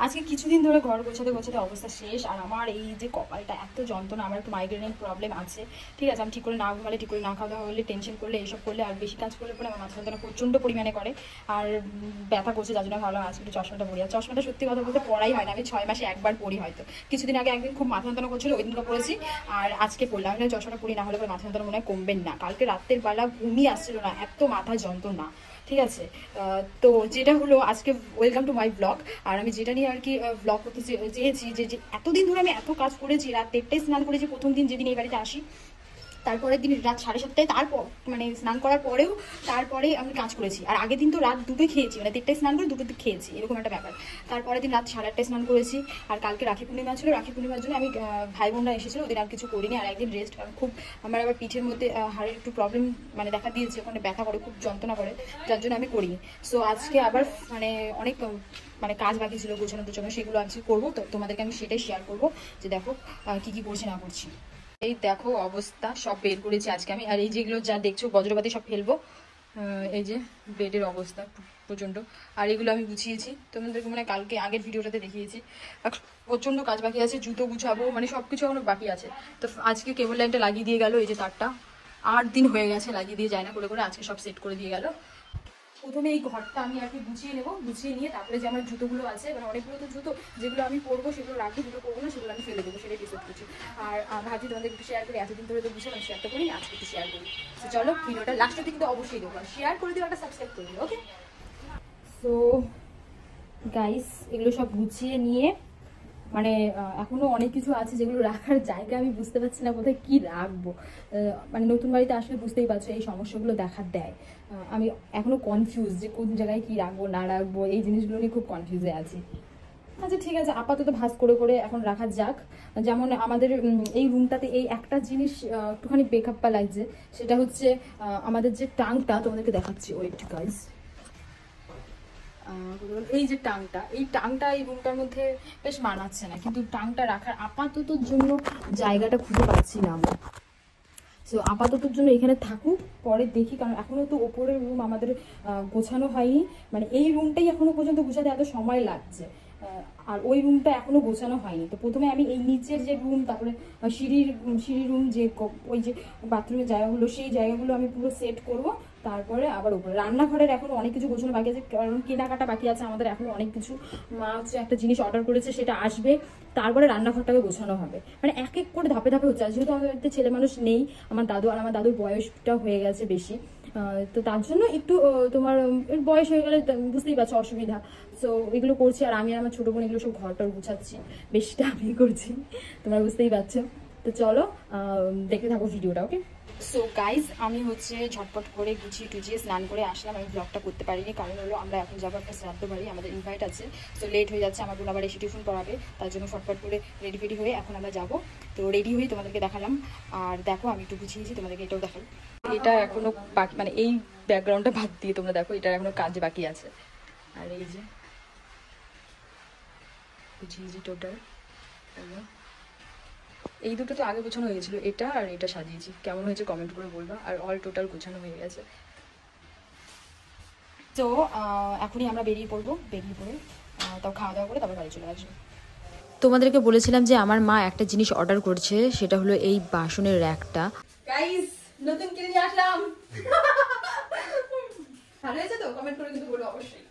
আজকে কিছুদিন ধরে ঘর গোছাতে গোছাতে অবস্থা শেষ। আর আমার এই যে কপালটা এত যন্ত্রণা, আমার একটু মাইগ্রেনের প্রবলেম আছে, ঠিক আছে। আমি ঠিক করে না ঘুমালে, ঠিক করে না খাওয়া দাওয়া হলে, টেনশন করলে, এইসব করলে আর বেশি কাজ করলে পরে আমার মাথা যন্ত্রণা প্রচণ্ড পরিমাণে করে আর ব্যথা করছে। যার জন্য ভাবলাম আজকে একটু চশমাটা পরি। আর চশমাটা সত্যি কথা বলতে পড়াই হয় না, আমি 6 মাসে একবার পড়ি হয়তো। কিছুদিন আগে একদিন খুব মাথা যন্ত্রণা করছিল, ওই দিনটা পড়েছি। আর আজকে পড়লাম। আমি চশমাটা পরি না হলে পরে মাথা যন্ত্রণা মনে হয় কমবেন না। কালকে রাত্রের বেলা ঘুমই আসছিল না, এত মাথা যন্ত্রণা, ঠিক আছে। তো যেটা হলো আজকে ওয়েলকাম টু মাই ব্লগ। আর আমি যেটা নিয়ে আর কি ব্লগ করতে চেয়েছি, যে এতদিন ধরে আমি এত কাজ করেছি, রাত 3টায় স্নান করেছি প্রথম দিন যেদিন এই বাড়িতে আসি, তারপরের দিন রাত 7:30টায়, তারপর মানে স্নান করার পরেও তারপরে আমি কাজ করেছি। আর আগের দিন তো রাত 2টোয় খেয়েছি, মানে 3টায় স্নান করে 2টোতে খেয়েছি, এরকম একটা ব্যাপার। তারপরের দিন রাত 8:30টায় স্নান করেছি। আর কালকে রাখি পূর্ণিমা ছিল, রাখি পূর্ণিমার জন্য আমি ভাই বোনরা এসেছিল, ওদের আর কিছু করিনি। আর একদিন রেস্ট, কারণ খুব আমার আবার পিঠের মধ্যে হাড়ের একটু প্রবলেম মানে দেখা দিয়েছে, ওখানে ব্যথা করে, খুব যন্ত্রণা করে, যার জন্য আমি করিনি। সো আজকে আবার মানে অনেক মানে কাজ বাকি ছিল গোছানোর জন্য, সেগুলো আজকে করবো। তো তোমাদেরকে আমি সেটাই শেয়ার করবো, যে দেখো কি কি করছি না করছি। এই দেখো অবস্থা, সব বের করেছি আজকে আমি। আর এই যেগুলো যা দেখছো বজ্রপাতি সব ফেলবো। এই যে বেডের অবস্থা প্রচণ্ড। আর এগুলো আমি গুছিয়েছি, তোমাদেরকে মানে কালকে আগের ভিডিওটাতে দেখিয়েছি। প্রচণ্ড কাজ বাকি আছে, জুতো গুছাবো, মানে সব কিছু এখনো বাকি আছে। তো আজকে কেবল লাইনটা লাগিয়ে দিয়ে গেল, এই যে তারটা 8 দিন হয়ে গেছে লাগিয়ে দিয়ে যায় না করে করে, আজকে সব সেট করে দিয়ে গেল। প্রথমে এই ঘরটা আমি আর কি গুছিয়ে নেবো, গুছিয়ে নিয়ে তারপরে যে আমার জুতোগুলো আছে, মানে অনেকগুলো তো জুতো, যেগুলো আমি পরবো সেগুলো রাখবো, যেগুলো করবো না সেগুলো আমি ফেলে দেবো, সেটাই ডিসাইড করছি। আর ভাবছি তোমাদের একটু শেয়ার করি, এতদিন ধরে তো বুঝলাম শেয়ার তো করি, আজকে একটু শেয়ার করি। তো চলো ভিডিওটা লাস্টের দিকে তো অবশ্যই দেবো, শেয়ার করে দিও, একটা সাবস্ক্রাইব করে দিও, ওকে। সো গাইস, এগুলো সব গুছিয়ে নিয়ে মানে এখনো অনেক কিছু আছে যেগুলো রাখার জায়গা আমি বুঝতে পারছি না কোথায় কি রাখবো। মানে নতুন বাড়িতে আসলে বুঝতেই পারছো এই সমস্যাগুলো দেখা দেয়। আমি এখনো কনফিউজ যে কোন জায়গায় কি রাখবো না রাখবো, এই জিনিসগুলো নিয়ে খুব কনফিউজে আছি। আচ্ছা ঠিক আছে, আপাতত ভাঁজ করে করে এখন রাখা যাক। যেমন আমাদের এই রুমটাতে এই একটা জিনিস একটুখানি বেকআপা লাগছে, সেটা হচ্ছে আমাদের যে টাংটা, তোমাদেরকে দেখাচ্ছি, ওয়েট গাইস। এই যে টাংটা, এই টাংটা এই রুমটার মধ্যে বেশ মানাচ্ছে না, কিন্তু টাংটা রাখার আপাতত জন্য জায়গাটা খুঁজে পাচ্ছি না আমরা। সো আপাততর জন্য এখানে থাকুক, পরে দেখি, কারণ এখনো তো ওপরের রুম আমাদের গোছানো হয়নি। মানে এই রুমটাই এখনো পর্যন্ত গোছাতে এত সময় লাগছে, আর ওই রুমটা এখনো গোছানো হয়নি। তো প্রথমে আমি এই নিচের যে রুম, তারপরে সিঁড়ি রুম, যে ওই যে বাথরুমের জায়গাগুলো, সেই জায়গাগুলো আমি পুরো সেট করব। তারপরে আবার উপরে রান্নাঘরের এখনো অনেক কিছু গোছানো বাকি আছে, কারণ কেনাকাটা বাকি আছে আমাদের এখনো অনেক কিছু। মা হচ্ছে একটা জিনিস অর্ডার করেছে, সেটা আসবে, তারপরে রান্নাঘরটাকে গোছানো হবে। মানে এক এক করে ধাপে ধাপে হচ্ছে। যেহেতু আমাদের বাড়িতে ছেলে মানুষ নেই, আমার দাদু, আর আমার দাদুর বয়সটা হয়ে গেছে বেশি, তো তার জন্য একটু তোমার বয়স হয়ে গেলে বুঝতেই পারছো অসুবিধা। সো এগুলো করছি, আর আমি আর আমার ছোটো বোন এগুলো সব ঘরটার গুছাচ্ছি, বেশিটা আমি করছি, তোমরা বুঝতেই পারছো। তো চলো দেখতে থাকো ভিডিওটা, ওকে। সো গাইজ, আমি হচ্ছে ঝটপট করে গুছিয়ে টুচিয়ে স্নান করে আসলাম। আমি ব্লগটা করতে পারিনি, কারণ হলো আমরা এখন যাবো একটা শ্রাদ্ধ বাড়ি, আমাদের ইনভাইট আছে। সো লেট হয়ে যাচ্ছে, আমার বোন আবার এসে টিউশন পড়াবে, তার জন্য ফটফট করে রেডি ফেডি হয়ে এখন আমরা যাবো। তো রেডি হয়ে তোমাদেরকে দেখালাম। আর দেখো আমি একটু গুছিয়েছি, তোমাদেরকে এটাও দেখাই। এটা এখনো বাকি, মানে এই ব্যাকগ্রাউন্ডটা বাদ দিয়ে তোমরা দেখো, এটা এখনো কাজ বাকি আছে। আর এই যে গুছিয়েছি টোটাল, এই দুটো তো আগে গোছানো হয়ে গেছিলো, এটা আর এটা সাজিয়েছি, কেমন হয়েছে কমেন্ট করে বলবা। আর অল টোটাল গোছানো হয়ে গেছে। তো এখনই আমরা বেরিয়ে পড়বো, বেরিয়ে পড়ে তাও খাওয়া দাওয়া করে তারপর বাড়ি চলে আসবো। তোমাদেরকে বলেছিলাম যে আমার মা একটা জিনিস অর্ডার করছে, সেটা হলো এই বাসনের র্যাকটা। গাইস, নতুন কিনে নিয়ে আসলাম। ভালো হয়েছে তো? কমেন্ট করে কিন্তু বলো অবশ্যই।